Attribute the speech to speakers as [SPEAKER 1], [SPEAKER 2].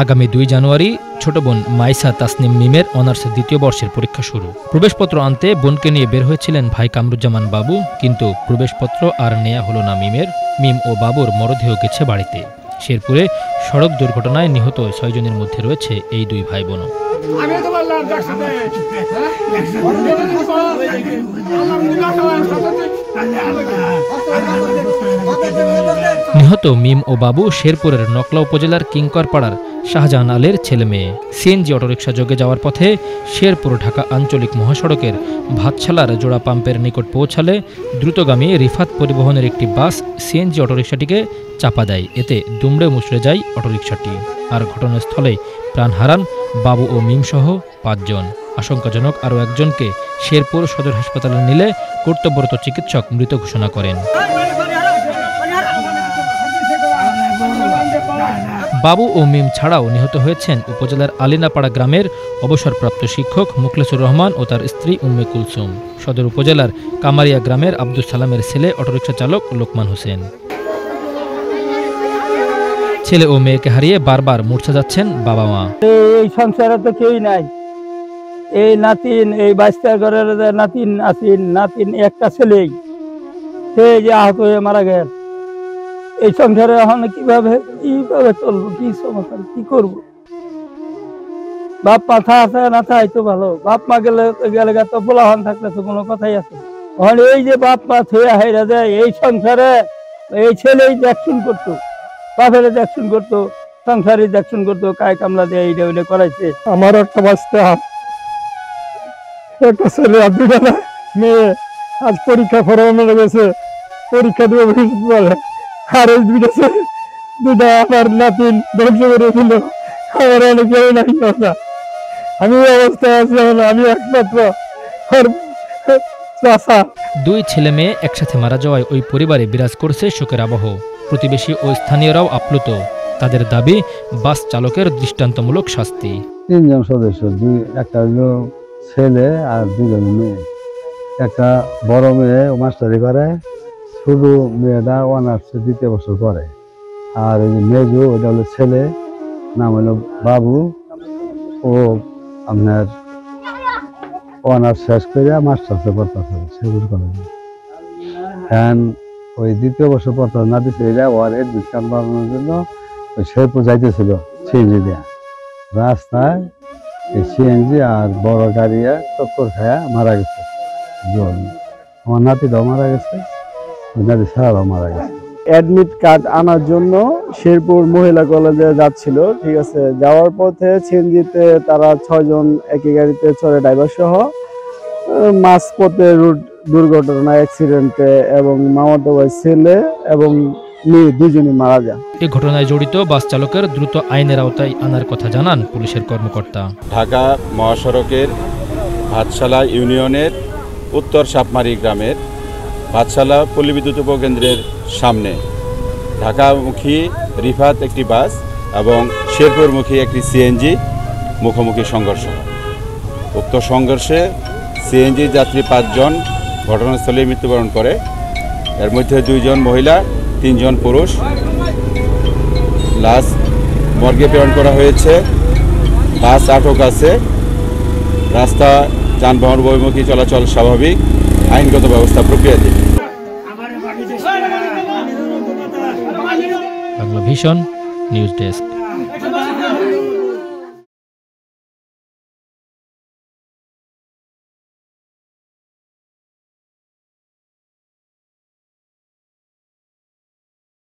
[SPEAKER 1] আগামী 2 জানুয়ারি ছোট বোন মাইসা তাসনিম মিমের অনার্স দ্বিতীয় বর্ষের পরীক্ষা শুরু। প্রবেশপত্র আনতে বোনকে নিয়ে বের হয়েছিলেন ভাই কামরুজ্জামান বাবু, কিন্তু প্রবেশপত্র আর নেয়া হলো না মিমের। মিম ও বাবুর মরদেহ গেছে বাড়িতে। শেরপুরে সড়ক দুর্ঘটনায় নিহত 6 জনের মধ্যে রয়েছে এই 2 ভাই বোন। নিহত মিম ও বাবু শেরপুরের নকলা উপজেলার কিংকরপাড়ার শাহজাহান আলীর ছেলে মেয়ে। সিএনজি অটোরিকশা যোগে যাওয়ার পথে শেরপুর ঢাকা আঞ্চলিক মহাসড়কের ভাতশালার জোড়া পাম্পের নিকট পৌঁছালে দ্রুতগামী রিফাত পরিবহনের একটি বাস সিএনজি অটোরিকশাটিকে চাপা দেয়। এতে দুমড়ে মুচড়ে যায় অটোরিকশাটি। আর ঘটনাস্থলে প্রাণ হারান বাবু ও মিম সহ 5 জন। আশঙ্কাজনক আরও একজনকে শেরপুর সদর হাসপাতালে নিলে কর্তব্যরত চিকিৎসক মৃত ঘোষণা করেন। বাবু ও মিম ছাড়াও নিহত হয়েছেন উপজেলার আলিনাপাড়া গ্রামের অবসরপ্রাপ্ত শিক্ষক মুখলেসুর রহমান ও তার স্ত্রী উম্মে কুলসুম, সদর উপজেলার কামারিয়া গ্রামের আব্দুল সালামের ছেলে অটোরিকশা চালক লোকমান হোসেন। ছেলে ও মেয়েকে হারিয়ে বারবার মূর্ছা যাচ্ছেন বাবা মা।
[SPEAKER 2] এই সংসারে তো কেউই নাই। এই নাতিন, এই 22 ঘরের নাতিন আসিন, নাতিন একটা ছেলেই, সে যে আহত হয়ে মারা গেল। এই সংসারে এখন কিভাবে চলবো, কি সমস্যা, কি করবো? বাপ মা আছে না থাই তো ভালো। বাপ মা গেলে তো পোলাহান থাকলে তো কোনো কথাই আছে। এখন এই যে বাপ মা থুয়া হেরা যায়, এই সংসারে এই ছেলেই দেখশুন করতো, বাপের দেখশুন করতো, সংসারে দেখশুন করতো, কায় কামলা দিয়ে এইটা ওইটা করাইছে। আমার একটা বাচ্চা, একটা ছেলে আর 2টা মেয়ে। আজ পরীক্ষা ফরমানো গেছে, পরীক্ষা দিয়ে বলে আর এই 2টা আমার নাতিন ধ্বংস করে দিল। আমার অনেক নাই কথা, আমি অবস্থায় আছি। আমি একমাত্র
[SPEAKER 1] 2 ছেলে মেয়ে একসাথে মারা যাওয়ায় ওই পরিবারে বিরাজ করছে শোকের আবহ। প্রতিবেশী ও স্থানীয়রাও আপ্লুত। তাদের দাবি বাস চালকের দৃষ্টান্তমূলক শাস্তি।
[SPEAKER 3] 3 জন সদস্য, একটা হলো ছেলে আর 2 জন মেয়ে। একটা বড় মেয়ে মাস্টারি করে, ছোট মেয়েটা অনার্স দ্বিতীয় বছর করে। আর ওই মেজু, ওটা হলো ছেলে, নাম হলো বাবু। ও আপনার অনার্স শেষ করে মাস্টার্সে পড়তেছে শেরপুর কলেজে। হ্যাঁ, ওই দ্বিতীয় বছর পড়তে না দিচ্ছে, এটা ওর এডমিশন বানানোর জন্য ওই শেরপুর যাইতেছিল সিএনজি দিয়া। রাস্তায় এই সিএনজি আর বড় গাড়ি টক্কর খায়া মারা গেছে। আমার নাতিটাও মারা গেছে, ওই নাতি ছাড়াও মারা গেছে।
[SPEAKER 2] অ্যাডমিট কার্ড আনার জন্য শেরপুর মহিলা কলেজে যাচ্ছিল, ঠিক আছে। যাওয়ার পথে সিএনজিতে তারা 6 জন একই গাড়িতে চড়ে, ড্রাইভার সহ। মাঝপথে রোড দুর্ঘটনা, অ্যাক্সিডেন্টে এবং মামাতো ভাই ছেলে এবং মেয়ে 2 জনই মারা যায়।
[SPEAKER 1] এই ঘটনায় জড়িত বাস চালকের দ্রুত আইনের আওতায় আনার কথা জানান পুলিশের কর্মকর্তা।
[SPEAKER 4] ঢাকা মহাসড়কের ভাতশালা ইউনিয়নের উত্তর সাপমারি গ্রামের ভাতশালা পল্লী বিদ্যুৎ উপকেন্দ্রের সামনে ঢাকামুখী রিফাত একটি বাস এবং শেরপুরমুখী একটি সিএনজি মুখোমুখি সংঘর্ষ। উক্ত সংঘর্ষে সিএনজি যাত্রী 5 জন ঘটনাস্থলে মৃত্যুবরণ করে। এর মধ্যে 2 জন মহিলা, 3 জন পুরুষ। লাশ মর্গে প্রেরণ করা হয়েছে। বাস আটক আছে। রাস্তা যানবাহন উভয়মুখী চলাচল স্বাভাবিক। আইনগত ব্যবস্থা প্রক্রিয়াধীন।
[SPEAKER 1] Bangla Vision News desk.